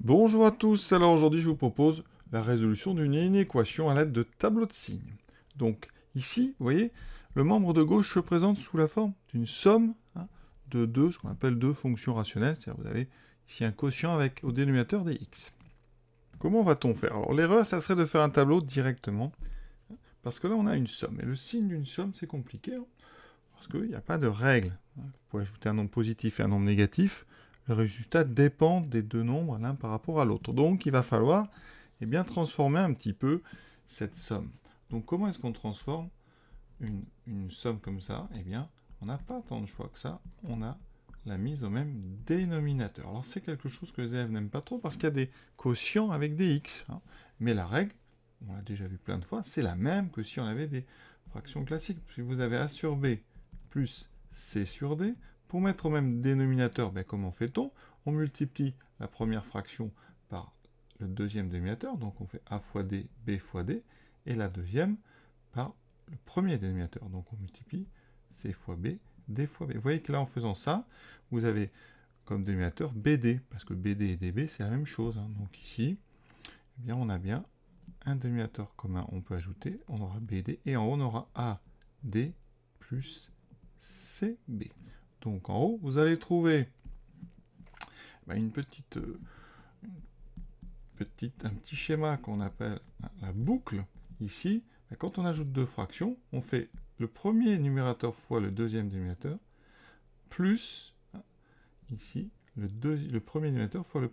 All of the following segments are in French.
Bonjour à tous, alors aujourd'hui je vous propose la résolution d'une inéquation à l'aide de tableaux de signes. Donc ici, vous voyez, le membre de gauche se présente sous la forme d'une somme de deux, ce qu'on appelle deux fonctions rationnelles, c'est-à-dire vous avez ici un quotient avec au dénominateur des x. Comment va-t-on faire? Alors l'erreur, ça serait de faire un tableau directement, parce que là on a une somme, et le signe d'une somme c'est compliqué, parce qu'il n'y a pas de règle. Vous pouvez ajouter un nombre positif et un nombre négatif, le résultat dépend des deux nombres l'un par rapport à l'autre. Donc il va falloir transformer un petit peu cette somme. Donc comment est-ce qu'on transforme une somme comme ça? On n'a pas tant de choix que ça. On a la mise au même dénominateur. Alors c'est quelque chose que les élèves n'aiment pas trop parce qu'il y a des quotients avec des x. Mais la règle, on l'a déjà vu plein de fois, c'est la même que si on avait des fractions classiques. Si vous avez a sur b plus c sur d, pour mettre au même dénominateur, comment fait-on? On multiplie la première fraction par le deuxième dénominateur, donc on fait a fois d, b fois d, et la deuxième par le premier dénominateur, donc on multiplie c fois b, d fois b. Vous voyez que là, en faisant ça, vous avez comme dénominateur bd, parce que bd et db, c'est la même chose. Donc ici, on a bien un dénominateur commun, on peut ajouter, on aura bd, et en haut, on aura ad plus cb. Donc en haut, vous allez trouver un petit schéma qu'on appelle la boucle. Ici, quand on ajoute deux fractions, on fait le premier numérateur fois le deuxième dénominateur, plus, ici, le premier numérateur fois le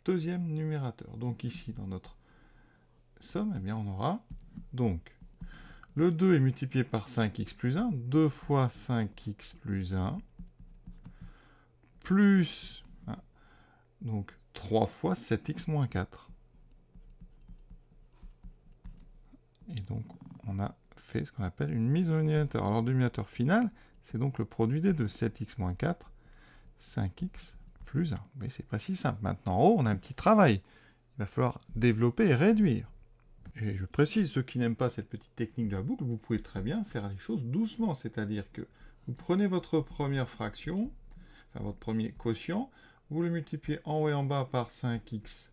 deuxième numérateur. Donc ici, dans notre somme, on aura, donc, le 2 est multiplié par 5x plus 1, 2 fois 5x plus 1, plus, donc 3 fois 7x moins 4. Et donc, on a fait ce qu'on appelle une mise au dénominateur. Alors, le dénominateur final, c'est donc le produit des deux, 7x moins 4, 5x plus 1. Mais c'est pas si simple. Maintenant, en haut, on a un petit travail. Il va falloir développer et réduire. Et je précise, ceux qui n'aiment pas cette petite technique de la boucle, vous pouvez très bien faire les choses doucement. C'est-à-dire que vous prenez votre première fraction, enfin votre premier quotient, vous le multipliez en haut et en bas par 5x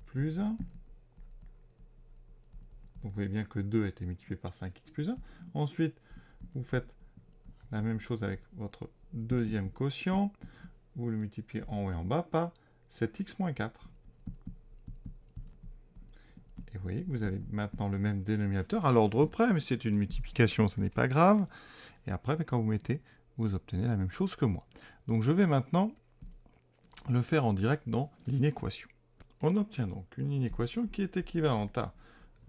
plus 1. Vous voyez bien que 2 a été multiplié par 5x plus 1. Ensuite, vous faites la même chose avec votre deuxième quotient. Vous le multipliez en haut et en bas par 7x moins 4. Et vous voyez que vous avez maintenant le même dénominateur à l'ordre près, mais c'est une multiplication, ce n'est pas grave. Et après, quand vous mettez, vous obtenez la même chose que moi. Donc je vais maintenant le faire en direct dans l'inéquation. On obtient donc une inéquation qui est équivalente à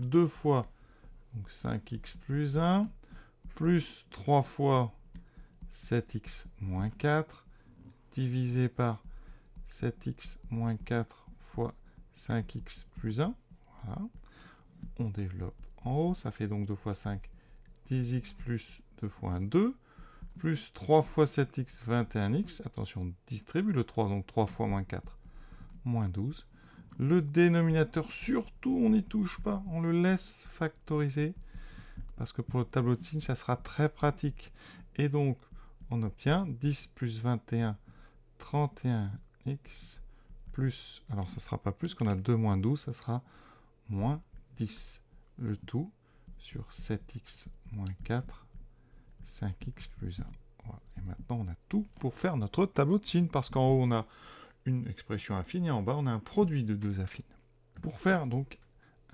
2 fois donc 5x plus 1, plus 3 fois 7x moins 4, divisé par 7x moins 4 fois 5x plus 1. Voilà. On développe en haut, ça fait donc 2 fois 5, 10x plus 2 fois 1, 2, plus 3 fois 7x, 21x. Attention, on distribue le 3, donc 3 fois moins 4, moins 12. Le dénominateur, surtout, on n'y touche pas, on le laisse factoriser, parce que pour le tableau de signes, ça sera très pratique. Et donc, on obtient 10 plus 21, 31x, plus, alors ça ne sera pas plus, qu'on a 2 moins 12, ça sera moins 10. Le tout sur 7x moins 4, 5x plus 1. Voilà. Et maintenant, on a tout pour faire notre tableau de signes, parce qu'en haut, on a une expression affine, et en bas, on a un produit de deux affines. Pour faire donc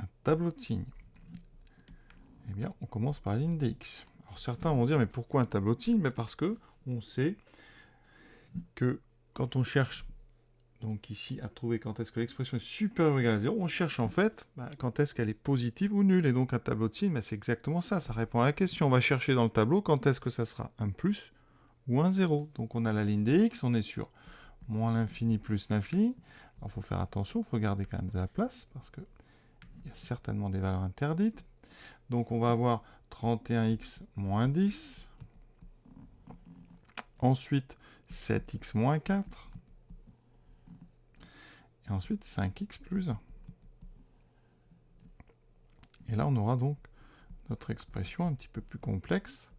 un tableau de signes, on commence par la ligne dx. Alors certains vont dire, mais pourquoi un tableau de signes? Parce que on sait que quand on cherche donc ici à trouver quand est-ce que l'expression est supérieure ou égale à 0, on cherche en fait quand est-ce qu'elle est positive ou nulle. Et donc un tableau de signes, c'est exactement ça, ça répond à la question. On va chercher dans le tableau quand est-ce que ça sera un plus ou un 0. Donc on a la ligne dx, on est sur moins l'infini plus l'infini. Alors il faut faire attention, il faut garder quand même de la place, parce qu'il y a certainement des valeurs interdites. Donc on va avoir 31x moins 10. Ensuite, 7x moins 4. Et ensuite, 5x plus 1. Et là, on aura donc notre expression un petit peu plus complexe.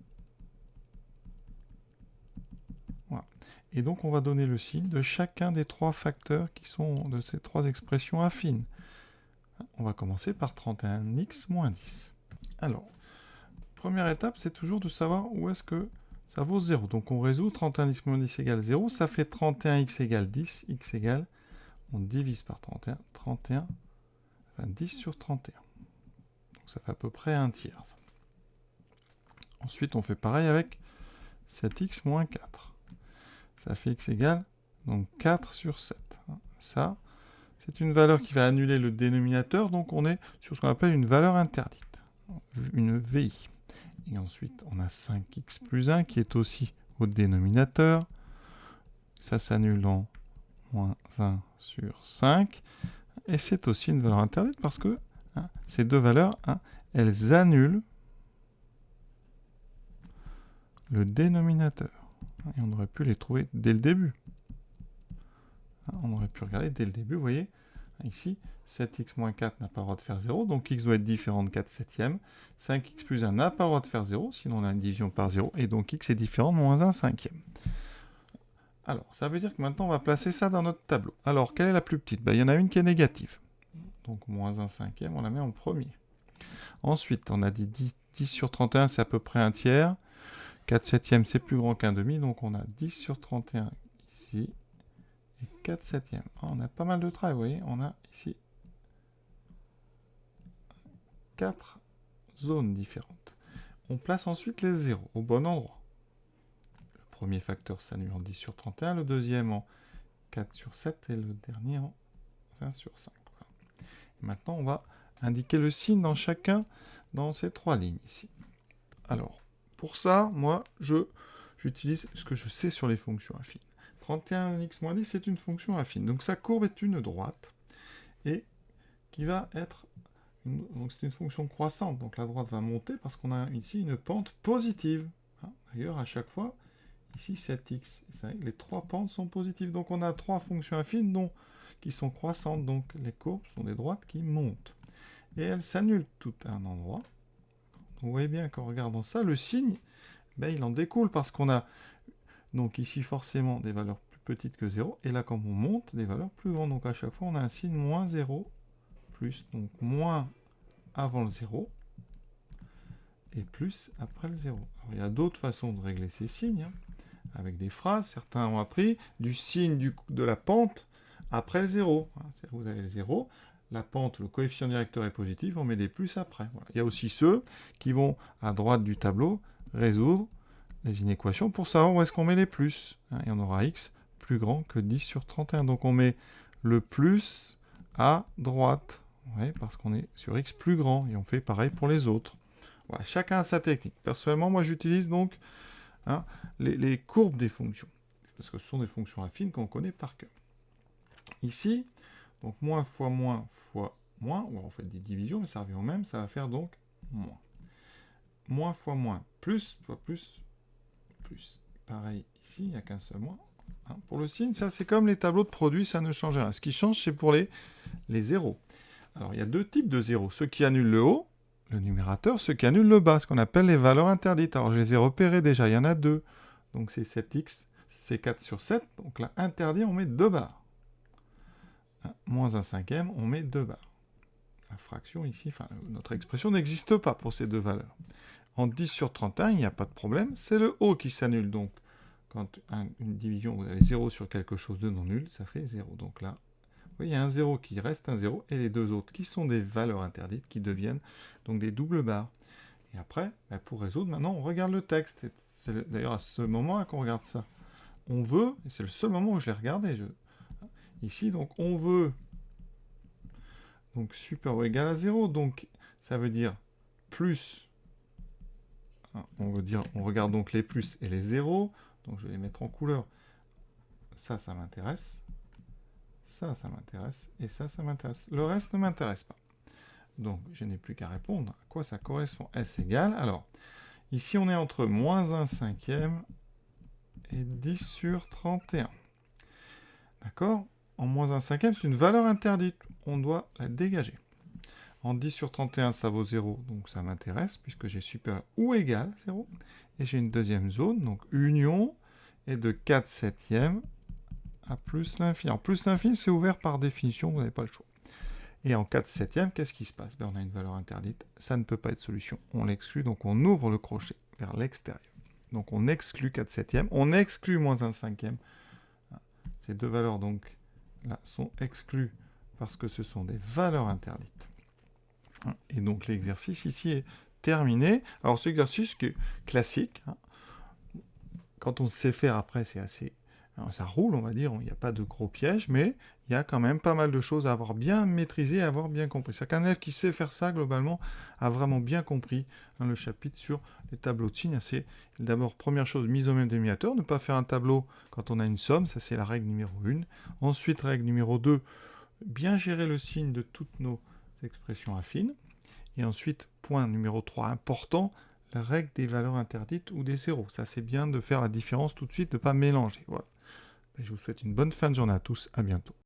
Voilà. Et donc, on va donner le signe de chacun des trois facteurs qui sont de ces trois expressions affines. On va commencer par 31x moins 10. Alors, première étape, c'est toujours de savoir où est-ce que ça vaut 0. Donc, on résout 31x moins 10 égale 0. Ça fait 31x égale 10. X égale, on divise par 31. 31, enfin 10 sur 31. Donc, ça fait à peu près un tiers. Ensuite, on fait pareil avec 7x moins 4. Ça fait x égale donc 4 sur 7. Ça, c'est une valeur qui va annuler le dénominateur, donc on est sur ce qu'on appelle une valeur interdite, une VI. Et ensuite, on a 5x plus 1 qui est aussi au dénominateur. Ça s'annule en moins 1 sur 5. Et c'est aussi une valeur interdite parce que ces deux valeurs, elles annulent le dénominateur. Et on aurait pu les trouver dès le début. On aurait pu regarder dès le début, vous voyez, ici, 7x moins 4 n'a pas le droit de faire 0, donc x doit être différent de 4 septièmes. 5x plus 1 n'a pas le droit de faire 0, sinon on a une division par 0, et donc x est différent de moins 1 cinquième. Alors, ça veut dire que maintenant on va placer ça dans notre tableau. Alors, quelle est la plus petite? Il y en a une qui est négative. Donc moins 1 cinquième, on la met en premier. Ensuite, on a dit 10 sur 31, c'est à peu près un tiers. 4 septièmes, c'est plus grand qu'un demi, donc on a 10 sur 31 ici. Et 4 septièmes. On a pas mal de travail, vous voyez. On a ici 4 zones différentes. On place ensuite les zéros au bon endroit. Le premier facteur s'annule en 10 sur 31, le deuxième en 4 sur 7 et le dernier en 1 sur 5. Voilà. Maintenant, on va indiquer le signe dans chacun dans ces trois lignes ici. Alors, pour ça, moi, j'utilise ce que je sais sur les fonctions affines. 31x moins 10, c'est une fonction affine. Donc sa courbe est une droite et qui va être... Donc c'est une fonction croissante. Donc la droite va monter parce qu'on a ici une pente positive. D'ailleurs, à chaque fois, ici 7x, les trois pentes sont positives. Donc on a trois fonctions affines qui sont croissantes. Donc les courbes sont des droites qui montent. Et elles s'annulent tout à un endroit. Donc vous voyez bien qu'en regardant ça, le signe, il en découle parce qu'on a... Donc ici, forcément, des valeurs plus petites que 0. Et là, quand on monte, des valeurs plus grandes. Donc à chaque fois, on a un signe moins 0, plus, donc moins avant le 0, et plus après le 0. Alors, il y a d'autres façons de régler ces signes, avec des phrases. Certains ont appris du signe de la pente après le 0. Vous avez le 0, la pente, le coefficient directeur est positif, on met des plus après. Voilà. Il y a aussi ceux qui vont, à droite du tableau, résoudre les inéquations pour savoir où est-ce qu'on met les plus. Et on aura x plus grand que 10 sur 31. Donc on met le plus à droite, parce qu'on est sur x plus grand. Et on fait pareil pour les autres. Voilà, chacun a sa technique. Personnellement, moi j'utilise donc les courbes des fonctions. Parce que ce sont des fonctions affines qu'on connaît par cœur. Ici, donc moins fois moins, ou on fait des divisions, mais ça revient au même, ça va faire donc moins. Moins fois moins, plus fois plus, plus. Pareil ici, il n'y a qu'un seul moins. Pour le signe, ça c'est comme les tableaux de produits, ça ne change rien. Ce qui change, c'est pour les zéros. Alors il y a deux types de zéros. Ceux qui annulent le haut, le numérateur, ceux qui annulent le bas, ce qu'on appelle les valeurs interdites. Alors je les ai repérées déjà, il y en a deux. Donc c'est 7x, c'est 4 sur 7. Donc là, interdit, on met 2 barres. Moins 1 cinquième, on met 2 barres. La fraction ici, notre expression n'existe pas pour ces deux valeurs. En 10 sur 31, il n'y a pas de problème, c'est le haut qui s'annule. Donc, quand une division, vous avez 0 sur quelque chose de non nul, ça fait 0. Donc là, vous voyez, il y a un 0 qui reste un 0, et les deux autres qui sont des valeurs interdites, qui deviennent donc des doubles barres. Et après, pour résoudre, maintenant, on regarde le texte. C'est d'ailleurs à ce moment qu'on regarde ça. On veut, et c'est le seul moment où je l'ai regardé, ici, donc on veut donc super ou égal à 0. Donc ça veut dire plus... On regarde donc les plus et les zéros. Donc je vais les mettre en couleur. Ça m'intéresse. Ça m'intéresse. Et ça m'intéresse. Le reste ne m'intéresse pas. Donc je n'ai plus qu'à répondre à quoi ça correspond. S égale. Alors, ici on est entre moins 1 cinquième et 10 sur 31. D'accord? En moins 1 cinquième, c'est une valeur interdite. On doit la dégager. En 10 sur 31, ça vaut 0, donc ça m'intéresse, puisque j'ai supérieur ou égal à 0. Et j'ai une deuxième zone, donc union, et de 4 septièmes à plus l'infini. Alors, plus l'infini, c'est ouvert par définition, vous n'avez pas le choix. Et en 4 septièmes, qu'est-ce qui se passe? On a une valeur interdite, ça ne peut pas être solution. On l'exclut, donc on ouvre le crochet vers l'extérieur. Donc on exclut 4 septièmes, on exclut moins 1 cinquième. Ces deux valeurs, donc, là, sont exclues parce que ce sont des valeurs interdites. Et donc l'exercice ici est terminé. Alors cet exercice qui est classique, quand on sait faire après, c'est assez... Alors, ça roule, on va dire, il n'y a pas de gros pièges, mais il y a quand même pas mal de choses à avoir bien maîtrisé, à avoir bien compris. C'est qu'un élève qui sait faire ça, globalement, a vraiment bien compris le chapitre sur les tableaux de signes. C'est d'abord, première chose, mise au même dénominateur, ne pas faire un tableau quand on a une somme, ça c'est la règle numéro 1. Ensuite, règle numéro 2, bien gérer le signe de toutes nos expressions affines. Et ensuite, point numéro 3, important, la règle des valeurs interdites ou des zéros. Ça c'est bien de faire la différence tout de suite, de ne pas mélanger. Voilà. Je vous souhaite une bonne fin de journée à tous, à bientôt.